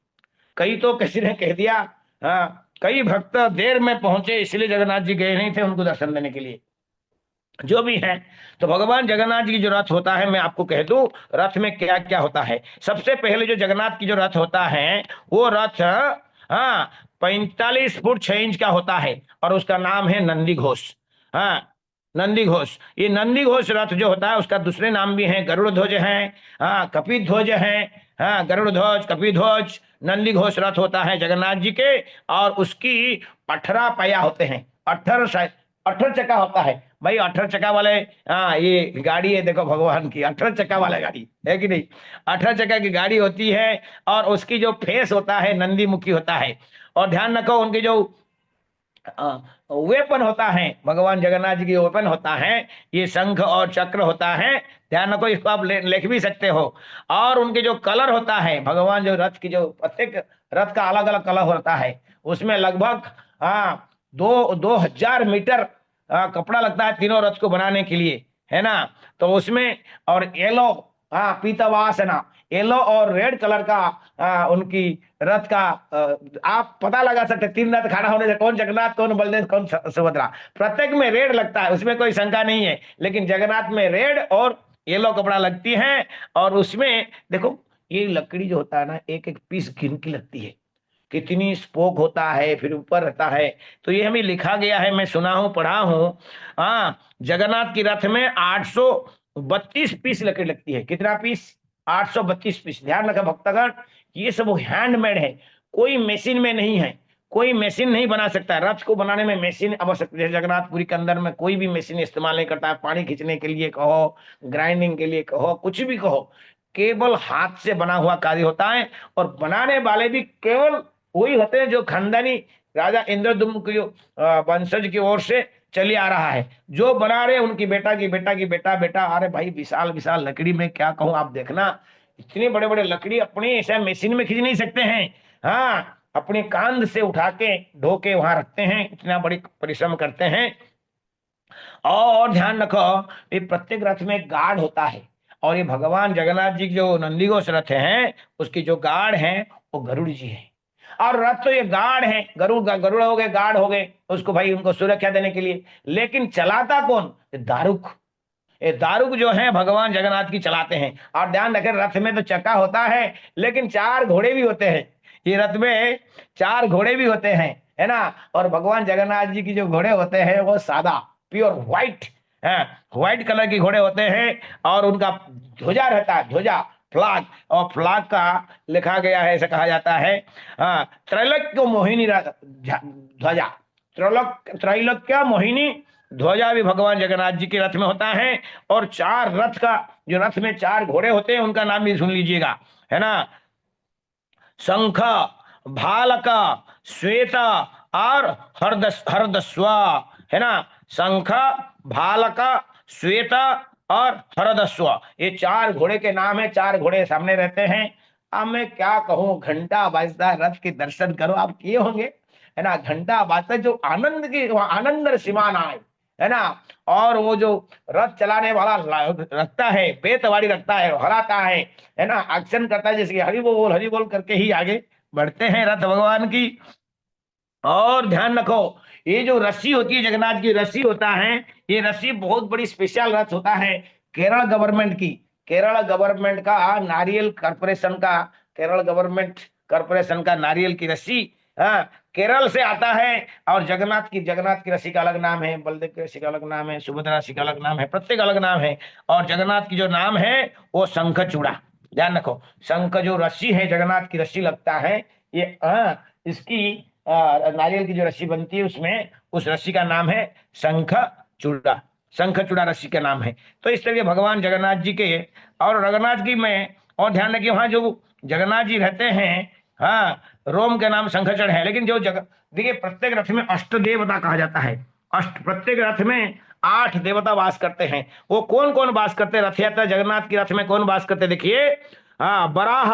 कई तो किसी ने कह दिया, कई भक्त देर में पहुंचे, इसलिए जगन्नाथ जी गए नहीं थे उनको दर्शन देने के लिए। जो भी है, तो भगवान जगन्नाथ जी की जो रथ होता है, मैं आपको कह दूं रथ में क्या क्या होता है। सबसे पहले जो जगन्नाथ की जो रथ होता है, वो रथ 45 फुट 6 इंच का होता है, और उसका नाम है नंदी घोष। नंदी घोष, ये नंदी घोष रथ जो होता है, उसका दूसरे नाम भी है, गरुड़ ध्वज है, कपिध्वज है, गरुड़ ध्वज, कपिध्वज, नंदी घोष रथ होता है जगन्नाथ जी के। और उसकी 18 पहिया होते हैं, 18 चक्का होता है। भाई 18 चक्का वाले, ये गाड़ी है, देखो भगवान की 18 चक्का वाला गाड़ी है कि नहीं, 18 चक्का की गाड़ी होती है। और उसकी जो फेस होता है, नंदी मुखी होता है। और ध्यान रखो, उनकी जो वेपन होता है, भगवान जगन्नाथ जी की वेपन होता है, ये शंख और चक्र होता है। ध्यान रखो, इसको आप लिख भी सकते हो। और उनके जो कलर होता है, भगवान जो रथ की, जो प्रत्येक रथ का अलग अलग कलर होता है, उसमें लगभग 2000 मीटर कपड़ा लगता है तीनों रथ को बनाने के लिए, है ना। तो उसमें, और येलो, पीतवासना, येलो और रेड कलर का उनकी रथ का, आप पता लगा सकते, 3 रथ खड़ा होने से कौन जगन्नाथ, कौन बलदेव, कौन सुभद्रा। प्रत्येक में रेड लगता है, उसमें कोई शंका नहीं है, लेकिन जगन्नाथ में रेड और येलो कपड़ा लगती है। और उसमें देखो, ये लकड़ी जो होता है ना, एक एक पीस गिन की लगती है, कितनी स्पोक होता है, फिर ऊपर रहता है। तो ये हमें लिखा गया है, मैं सुना हूं, पढ़ा हूं। जगन्नाथ की रथ में 832 पीस लकड़ी लगती है। कितना पीस? 832 पीस। ध्यान रखा भक्तगण, ये सब हैंडमेड है, कोई मशीन में नहीं है, कोई मशीन नहीं बना सकता। रथ को बनाने में मशीन आवश्यक, जैसे जगन्नाथपुरी के अंदर में कोई भी मशीन इस्तेमाल नहीं करता है। पानी खींचने के लिए कहो, ग्राइंडिंग के लिए कहो, कुछ भी कहो, केवल हाथ से बना हुआ कार्य होता है। और बनाने वाले भी केवल वही होते हैं जो खानदानी राजा इंद्रद्युम्न की वंशज की ओर से चली आ रहा है। जो बना रहे उनकी बेटा की बेटा की बेटा बेटा, अरे भाई विशाल विशाल लकड़ी में क्या कहूं, आप देखना इतने बड़े बड़े लकड़ी अपने ऐसा मशीन में खींच नहीं सकते हैं। हाँ, अपने कांध से उठा के ढो के वहां रखते हैं, इतना बड़ी परिश्रम करते हैं। और ध्यान रखो, ये प्रत्येक रथ में एक गार्ड होता है, और ये भगवान जगन्नाथ जी की जो नंदीघोष रथ है उसकी जो गार्ड है वो गरुड़ जी है। और रथ तो ये गार्ड है, गरुड़ गरुड़ हो गए, गार्ड हो गए उसको भाई, उनको सुरक्षा देने के लिए। लेकिन चलाता कौन? ये दारुक। ये दारुक जो है भगवान जगन्नाथ की चलाते हैं। और ध्यान रखें, रथ में तो चक्का होता है लेकिन 4 घोड़े भी होते हैं। ये रथ में 4 घोड़े भी होते हैं, है ना। और भगवान जगन्नाथ जी की जो घोड़े होते हैं वो सादा प्योर व्हाइट है, व्हाइट कलर के घोड़े होते हैं। और उनका ध्वजा रहता है, ध्वजा फ्लैग, और फ्लैग का लिखा गया है, ऐसा कहा जाता है त्रैलोक्य मोहिनी ध्वजा। त्रैलोक्य मोहिनी ध्वजा भी भगवान जगन्नाथ जी के रथ में होता है। और 4 रथ का, जो रथ में 4 घोड़े होते हैं उनका नाम भी सुन लीजिएगा, है ना। शंख, भालक, श्वेत और हरदस्वा, है ना। शंख, भालक, श्वेत और हरदस्व, ये 4 घोड़े के नाम है। 4 घोड़े सामने रहते हैं। अब मैं क्या कहूं, घंटा बजता है, रथ के दर्शन करो, आप किए होंगे, है ना। घंटा बजता है, जो आनंद की आनंद सीमा ना आए, है ना। और वो जो रथ चलाने वाला रखता है, बेतवाड़ी रखता है, हराता है ना, एक्शन करता है, जैसे हरि बोल करके ही आगे बढ़ते हैं रथ भगवान की। और ध्यान रखो, ये जो रस्सी होती है, जगन्नाथ की रस्सी होता है, ये रस्सी बहुत बड़ी स्पेशल रथ होता है केरल गवर्नमेंट की। केरल गवर्नमेंट का नारियल कॉर्पोरेशन का, केरल गवर्नमेंट कॉर्पोरेशन का नारियल की रस्सी, हाँ, केरल से आता है। और जगन्नाथ की रस्सी का अलग नाम है, बलदेव की रस्सी का अलग नाम है, सुभद्रा रस्सी का अलग नाम है, प्रत्येक अलग नाम है। और जगन्नाथ की जो नाम है वो शंखचूड़ा। ध्यान रखो, शंख जो रस्सी है, जगन्नाथ की रस्सी लगता है ये, इसकी नारियल की जो रस्सी बनती है उसमें, उस रस्सी का नाम है शंख चूड़ा। शंख चूड़ा रस्सी का नाम है। तो इस तरह भगवान जगन्नाथ जी के, और रघुनाथ जी में, और ध्यान रखिए वहां जो जगन्नाथ जी रहते हैं, हाँ, रोम के नाम शंखचूड़ है। लेकिन जो देखिए, प्रत्येक रथ में अष्ट देवता कहा जाता है। प्रत्येक रथ में 8 देवता वास करते हैं। वो कौन कौन वास करते हैं? रथ यात्रा जगन्नाथ की रथ में कौन वास करते, देखिए, हाँ, बराह,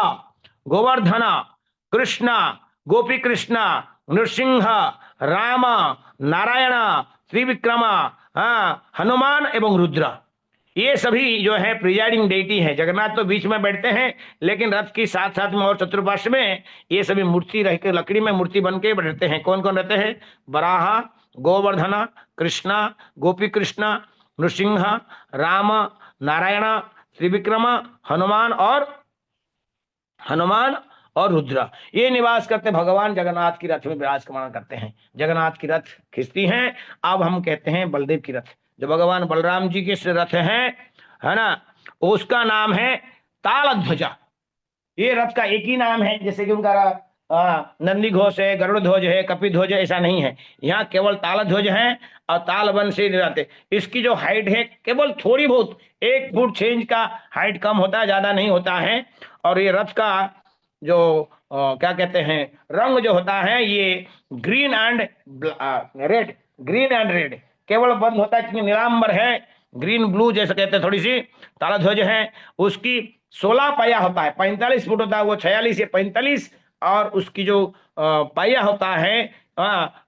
गोवर्धना, कृष्णा, गोपी कृष्णा, नृसिंह, राम, नारायण, त्रिविक्रम, हाँ, हनुमान एवं रुद्र, ये सभी जो है प्रिजाइडिंग डेटी है। जगन्नाथ तो बीच में बैठते हैं, लेकिन रथ की साथ साथ में और चतुर्पार्श्व में ये सभी मूर्ति रह के, लकड़ी में मूर्ति बन के बैठते हैं। कौन कौन रहते हैं? बराह, गोवर्धना, कृष्णा, गोपी कृष्णा, नृसिंह, राम, नारायण, त्रिविक्रम, हनुमान और रुद्र, ये निवास करते भगवान जगन्नाथ की रथ में विराजमान करते हैं। जगन्नाथ की रथ खिंचती हैं। अब हम कहते हैं बलदेव की रथ, जो भगवान बलराम जी के रथ है ना, उसका नाम है तालध्वजा। ये रथ का एक ही नाम है, जैसे कि उनका नंदी घोष है, गरुड़ ध्वज है, कपि ध्वज है, ऐसा नहीं है। यहाँ केवल तालध्वज है और तालबन से रहते। इसकी जो हाइट है केवल थोड़ी बहुत 1 फुट 6 इंच का हाइट कम होता है, ज्यादा नहीं होता है। और ये रथ का जो क्या कहते हैं, रंग जो होता है, ये ग्रीन एंड रेड, केवल बंद होता है क्योंकि नीलांबर है, ग्रीन ब्लू जैसे कहते हैं, थोड़ी सी तालध्वज है। उसकी 16 पाया होता है, 45 फुट होता है, वो 46 या 45। और उसकी जो पाया होता है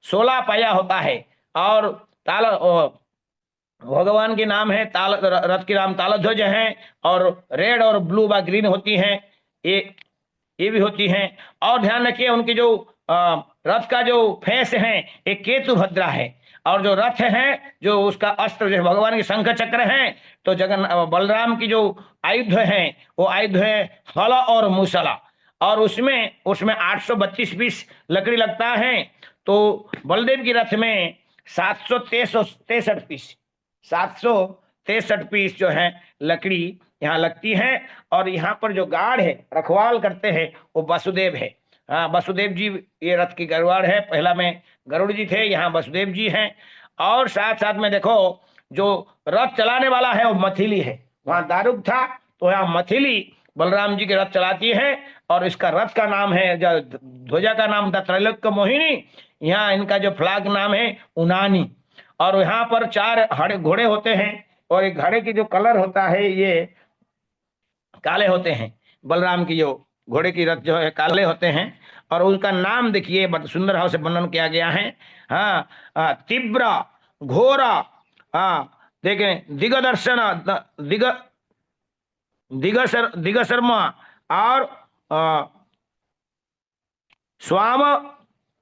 16 पाया होता है। और ताल भगवान के नाम है ताल, रथ के नाम तालध्वज है। और रेड और ब्लू व ग्रीन होती है, ये भी होती हैं। और ध्यान रखिए, उनकी जो रथ का जो फेस है एक केतु भद्रा है। और जो रथ है, जो उसका अस्त्र, जो भगवान के शंख चक्र है, तो बलराम की जो आयुध है वो आयुध है हल और मूसला। और उसमें 832 पीस लकड़ी लगता है। तो बलदेव की रथ में 763 पीस, 763 पीस जो है लकड़ी यहाँ लगती है। और यहाँ पर जो गार्ड है, रखवाल करते हैं, वो वसुदेव है। हाँ, वसुदेव जी ये रथ की गरुड़ है। पहला में गरुड़ जी थे, यहाँ वसुदेव जी हैं। और साथ साथ में देखो, जो रथ चलाने वाला है वो मथिली है। वहां दारुक था, तो यहाँ मथिली बलराम जी के रथ चलाती है। और इसका रथ का नाम है, ध्वजा का नाम था त्रैलोक्य मोहिनी। यहाँ इनका जो फ्लैग नाम है उनानी। और यहाँ पर 4 घोड़े होते हैं और एक घोड़े की जो कलर होता है ये काले होते हैं। बलराम की जो घोड़े की रथ जो है काले होते हैं और उनका नाम देखिए सुंदर भाव से वर्णन किया गया है। हाँ, तीव्र, घोर, हाँ देखें, दिगदर्शन, दिग दिगशर्मा और स्वाम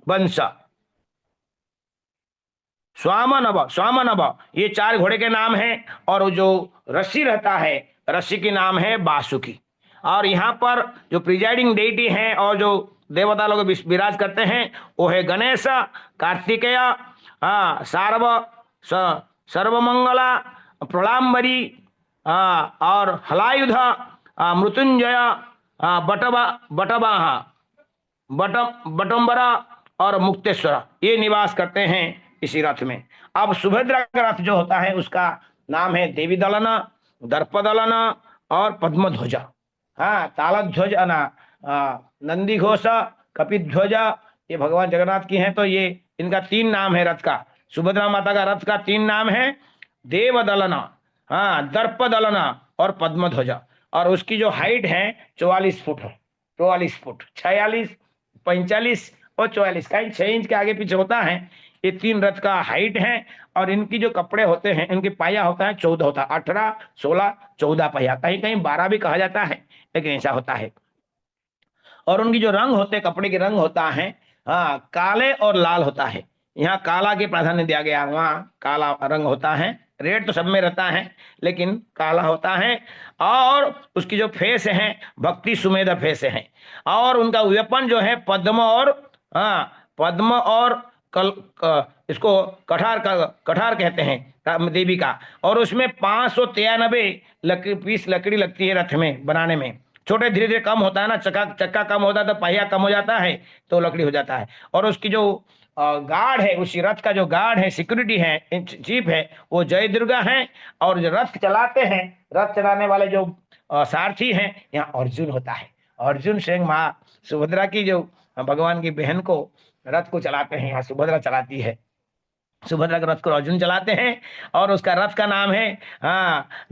वंश, स्वामनभ, ये 4 घोड़े के नाम हैं। और जो रस्सी रहता है, रस्सी की नाम है बासुकी। और यहाँ पर जो प्रिजाइडिंग डेटी हैं और जो देवता लोग विराज करते हैं वो है गणेश, कार्तिकेय, सार्व सर्वमंगला, प्रलाम्बरी, और हलायुध, मृत्युंजय, बटवाहा, बटम्बरा और मुक्तेश्वर, ये निवास करते हैं इसी रथ में। अब सुभद्रा का रथ जो होता है उसका नाम है देवी दलन, दर्प दलन और पद्मध्वज। हाँ, तालध्वज, नंदी घोष, कपिध्वज, ये भगवान जगन्नाथ की हैं। तो ये इनका 3 नाम है रथ का। सुभद्रा माता का रथ का 3 नाम है, देव दलन, हाँ, दर्प दलन और पद्मध्वज। और उसकी जो हाइट है 44 फुट है, 44 फुट, 46, 45 और 44, कहीं 6 इंच के आगे पीछे होता है। ये 3 रथ का हाइट है। और इनकी जो कपड़े होते हैं, इनकी पाया होता है 14 होता है, 18, 16, 14 पहिया, कहीं कहीं 12 भी कहा जाता है, लेकिन ऐसा होता है। और उनकी जो रंग होते हैं, कपड़े के रंग होता है, हाँ, काले और लाल होता है। यहाँ काला के प्राधान्य दिया गया, वहाँ काला रंग होता है। रेड तो सब में रहता है लेकिन काला होता है। और उसकी जो फेस है भक्ति सुमेध फेस है। और उनका वेपन जो है पद्म और, पद्म और इसको कठार कहते हैं देवी का। और उसमें 593 पीस लकड़ी लगती है रथ में बनाने में। छोटे धीरे धीरे कम होता है ना, चक्का कम होता है तो पहिया कम हो जाता है, तो लकड़ी हो जाता है। और उसकी जो गार्ड है, उसी रथ का जो गार्ड है, सिक्योरिटी है, चीफ है, वो जय दुर्गा है। और जो रथ चलाते हैं, रथ चलाने वाले जो सारथी हैं, यहाँ अर्जुन होता है। अर्जुन स्वयं माँ सुभद्रा की जो भगवान की बहन को रथ को चलाते हैं, यहाँ सुभद्रा चलाती है। सुभद्रा के रथ को अर्जुन चलाते हैं। और उसका रथ का नाम है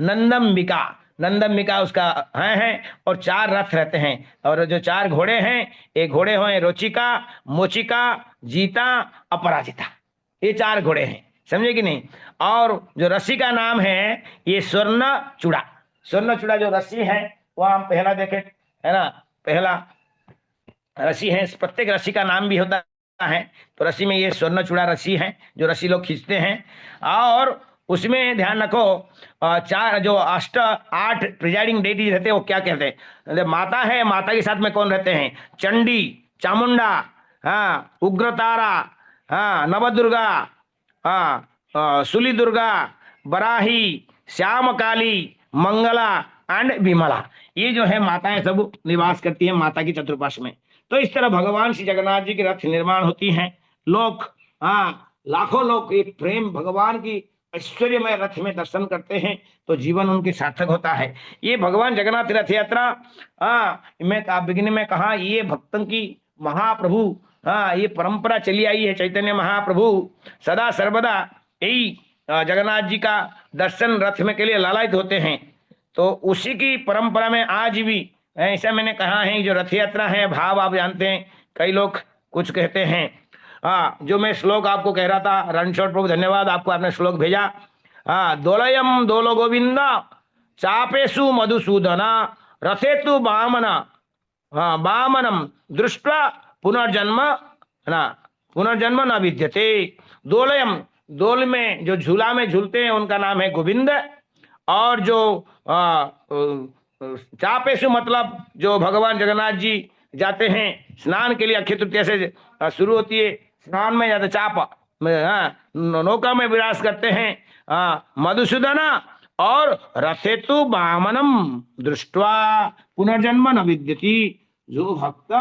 नंदम्बिका, नंदम्बिका उसका है। और 4 रथ रहते हैं। और जो 4 घोड़े हैं, एक घोड़े हैं रोचिका, मोचिका, जीता, अपराजिता, ये 4 घोड़े हैं, समझे कि नहीं। और जो रस्सी का नाम है ये स्वर्ण चूड़ा, स्वर्ण चूड़ा जो रस्सी है वह हम पहला देखे है ना, पहला रस्सी है, प्रत्येक रस्सी का नाम भी होता है। तो रस्सी में ये स्वर्ण चूड़ा रस्सी है जो रस्सी लोग खींचते हैं। और उसमें ध्यान रखो 4 जो 8 प्रिजाइडिंग डेटी रहते हैं वो क्या कहते हैं। माता है, माता के साथ में कौन रहते हैं, चंडी, चामुंडा, हाँ, उग्रतारा, हाँ, नवदुर्गा, हाँ, सुली दुर्गा, बराही, श्याम काली, मंगला एंड विमला, ये जो है माताएं सब निवास करती हैं माता की चतुर्पाश में। तो इस तरह भगवान श्री जगन्नाथ जी की रथ निर्माण होती हैं। लोग, लाखों लोग एक प्रेम भगवान की ऐश्वर्यमय रथ में दर्शन करते हैं तो जीवन उनके सार्थक होता है। ये भगवान जगन्नाथ रथ यात्रा, मैं बिगिनिंग में कहा, ये भक्तों की महाप्रभु, ये परंपरा चली आई है। चैतन्य महाप्रभु सदा सर्वदा यही जगन्नाथ जी का दर्शन रथ में के लिए लालायित होते हैं। तो उसी की परंपरा में आज भी ऐसा मैंने कहा है, जो रथ यात्रा है भाव आप जानते हैं, कई लोग कुछ कहते हैं। जो मैं श्लोक आपको कह रहा था, रणछोड़ प्रभु धन्यवाद, आपको आपने श्लोक भेजा। दोलयम दोलो गोविंद चापेशु मधुसूदना रथेतु बामना, बामनम दृष्ट्वा पुनर्जन्म पुनर्जन्म न विद्यते। दोलयम, दोल में जो झूला में झूलते हैं उनका नाम है गोविंद। और जो चापेशु मतलब जो भगवान जगन्नाथ जी जाते हैं स्नान के लिए, अक्षय तृतीया से शुरू होती है, स्नान में जाते चाप नौका में विराज करते हैं मधुसूदना। और रथेतु बामनम दृष्ट्वा पुनर्जन्म न विद्यति, जो भक्त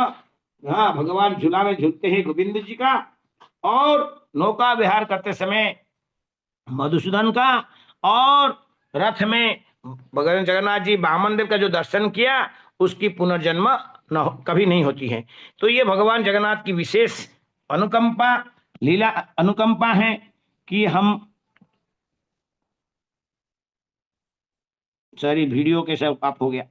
भगवान झूला में झूलते हैं गोविंद जी का, और नौका विहार करते समय मधुसूदन का, और रथ में भगवान जगन्नाथ जी वामन देव का जो दर्शन किया उसकी पुनर्जन्म कभी नहीं होती है। तो ये भगवान जगन्नाथ की विशेष अनुकंपा लीला अनुकंपा है कि हम सारी वीडियो के सब आप हो गया।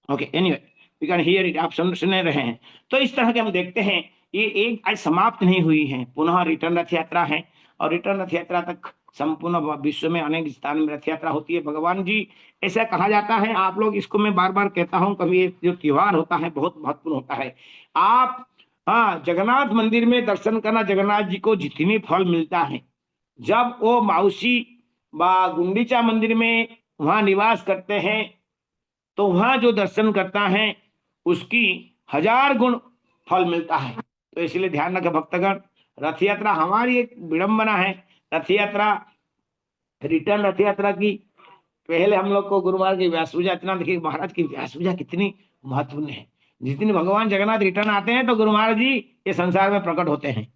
Okay, anyway we can hear it, आप सुन रहे हैं। तो इस तरह के हम देखते हैं ये एक आज समाप्त नहीं हुई है, पुनः रिटर्न रथ यात्रा है, और रिटर्न रथ यात्रा तक संपूर्ण विश्व में अनेक स्थान में रथ यात्रा होती है। भगवान जी, ऐसा कहा जाता है, आप लोग इसको मैं बार बार कहता हूं, कभी ये जो त्योहार होता है बहुत महत्वपूर्ण होता है। आप हाँ, जगन्नाथ मंदिर में दर्शन करना, जगन्नाथ जी को जितनी फल मिलता है, जब वो माउसी बा गुंडीचा मंदिर में वहां निवास करते हैं, तो वहां जो दर्शन करता है उसकी 1000 गुण फल मिलता है। तो इसलिए ध्यान रखें भक्तगण, रथ यात्रा हमारी एक विडंबना है। रथ यात्रा, रिटर्न रथ यात्रा की पहले हम लोग को गुरु महाराज की व्यास पूजा, इतना देखिए महाराज की व्यास पूजा कितनी महत्वपूर्ण है। जिस दिन भगवान जगन्नाथ रिटर्न आते हैं तो गुरु महाराज जी ये संसार में प्रकट होते हैं।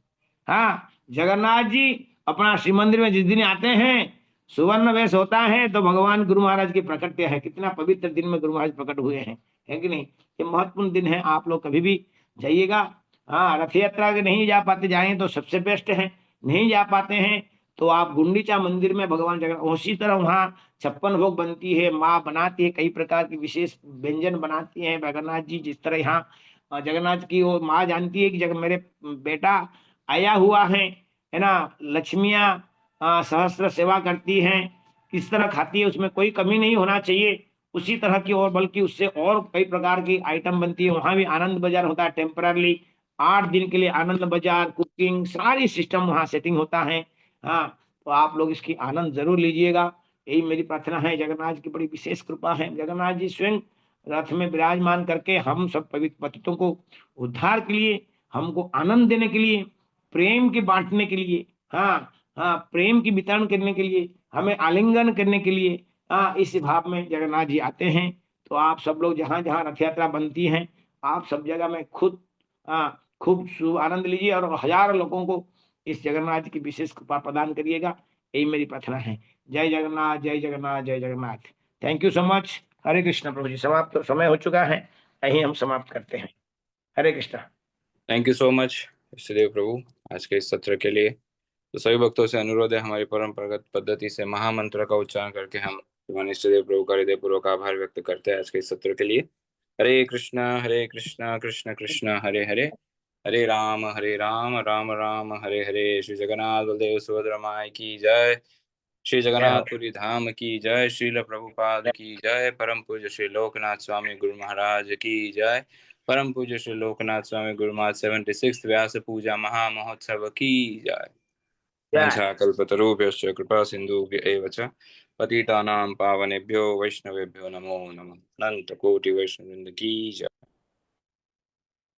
हाँ, जगन्नाथ जी अपना श्री मंदिर में जिस दिन आते हैं, सुवर्ण वेश होता है, तो भगवान गुरु महाराज की प्रकट है। कितना पवित्र दिन में गुरु महाराज प्रकट हुए हैं, है कि नहीं? ये महत्वपूर्ण दिन है, आप लोग कभी भी जाइएगा। हाँ, रथ यात्रा के नहीं जा पाते, जाए तो सबसे बेस्ट है। नहीं जा पाते हैं तो आप गुंडीचा मंदिर में भगवान जगन्नाथ, उसी तरह वहाँ 56 भोग बनती है, माँ बनाती है, कई प्रकार की विशेष व्यंजन बनाती है जगन्नाथ जी। जिस तरह यहाँ जगन्नाथ की वो माँ जानती है कि जब मेरे बेटा आया हुआ है ना, लक्ष्मियां सहस्त्र सेवा करती हैं, किस तरह खाती है, उसमें कोई कमी नहीं होना चाहिए। उसी तरह की और बल्कि उससे और कई प्रकार की आइटम बनती है। वहां भी आनंद बाजार होता है टेम्पररी, 8 दिन के लिए आनंद बाजार, कुकिंग, सारी सिस्टम वहां सेटिंग होता है। हाँ, तो आप लोग इसकी आनंद जरूर लीजिएगा, यही मेरी प्रार्थना है। जगन्नाथ की बड़ी विशेष कृपा है। जगन्नाथ जी स्वयं रथ में विराजमान करके हम सब पवित्र पतितों को उद्धार के लिए, हमको आनंद देने के लिए, प्रेम के बांटने के लिए, हाँ हाँ, प्रेम की वितरण करने के लिए, हमें आलिंगन करने के लिए, हाँ, इस भाव में जगन्नाथ जी आते हैं। तो आप सब लोग जहां जहां रथ यात्रा बनती है, आप सब जगह में खुद खूब शुभ आनंद लीजिए, और हजारों लोगों को इस जगन्नाथ जी की विशेष कृपा प्रदान करिएगा, यही मेरी प्रार्थना है। जय जगन्नाथ, जय जगन्नाथ, जय Jagannath. Thank you so much. Hare Krishna Prabhu ji, समाप्त तो समय हो चुका है, यही हम समाप्त करते हैं। Hare Krishna. Thank you so much Ishtadev Prabhu आज के इस सत्र के लिए। तो सभी भक्तों से अनुरोध है, हमारी परंपरागत पद्धति से महामंत्र का उच्चारण करके हम भगवान इष्टदेव प्रभु का हृदय पूर्वक आभार व्यक्त करते हैं आज के इस सत्र के लिए। हरे कृष्णा कृष्ण कृष्ण हरे हरे, हरे राम राम राम हरे हरे। श्री जगन्नाथ बलदेव सुभद्रा माई की जय। श्री जगन्नाथपुरी धाम की जय। श्रील प्रभुपाद की जय। परम पूज्य श्री लोकनाथ स्वामी गुरु महाराज की जय। परम पूज्य श्री लोकनाथ स्वामी गुरु महाराज 76 व्यास पूजा महामहोत्सव की जय। कल्पतरुभ्यश्च कृपा सिन्धुभ्य एव च पतितानां पावनेभ्यो वैष्णवेभ्यो नमो नमः। अनंत कोटि वैष्णववृंद की जय।